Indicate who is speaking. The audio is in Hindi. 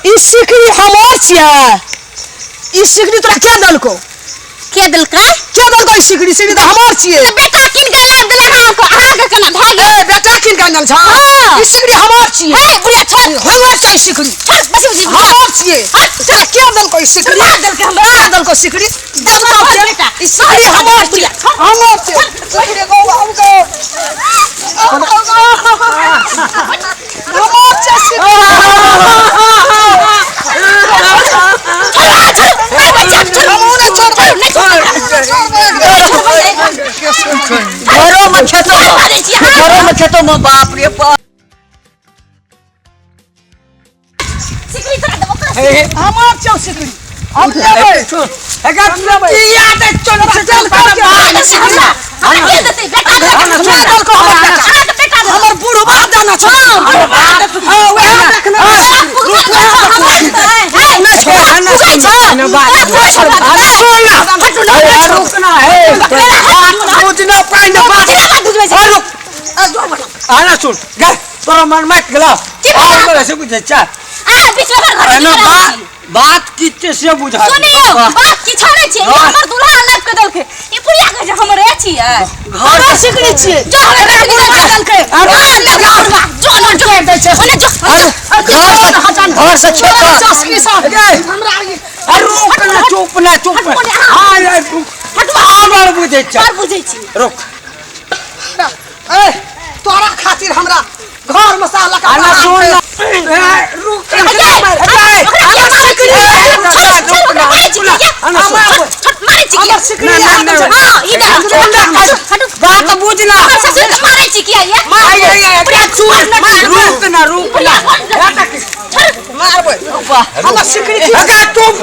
Speaker 1: ई सिकड़ी हमार छिया। ई सिकड़ी तोरा के दलको?
Speaker 2: के दलकै?
Speaker 1: के दलको ई सिकड़ी? सिकड़ी त हमार छिए।
Speaker 2: बेटा किन के लाग देले हमको अहा के केना भागे?
Speaker 1: ए बेटा किन के आनल छ? ई सिकड़ी हमार छिए।
Speaker 2: ए बुढ़िया छोड़
Speaker 1: हमार छै सिकड़ी।
Speaker 2: छोड़ बसी
Speaker 1: हमार छिए। तोरा के दलको ई सिकड़ी?
Speaker 2: के दलकै हमरा?
Speaker 1: के दलको सिकड़ी?
Speaker 2: दलको बेटा
Speaker 1: ई सिकड़ी हमार छिए। हमार छिए। सिकड़ी को हमको हमार छै सिकड़ी।
Speaker 3: घरों में खेतो में बाप रे बाप।
Speaker 2: सिकड़ी तोरा देबो
Speaker 1: हमार छौ सिकड़ी। हम लेबै।
Speaker 3: एका लेबै।
Speaker 1: किया दे चल चल
Speaker 2: हमरा के देते बेटा
Speaker 1: दलको हमर बेटा। हमर बुढ़वा दाना छ। हां वह देखना।
Speaker 3: रुकना है बुझना पाइन आना सुन गे तोरा मन मत गला और बोले से बुझे चा
Speaker 2: बीच में घर
Speaker 3: बात किते से बुझा
Speaker 2: सुनियो बात की छोड़े छै हमर दुल्हा अलग के दलके ई पुरिया के जे हमर ए छी
Speaker 1: घर सिकड़ी छी।
Speaker 2: जो हमर दलके अरे जो न जो दे छै ओने जो
Speaker 3: घर से खेत
Speaker 1: ससकी साथ
Speaker 3: हमरा रुकना चुप हां और बुझे चा
Speaker 2: और बुझै छी
Speaker 3: रुक
Speaker 1: ए तोरा खातिर हमरा घर मसाला का
Speaker 3: आना सुन रुक बात बुझना रुकना
Speaker 1: मारबै। हमरा सिकड़ी की
Speaker 3: चुप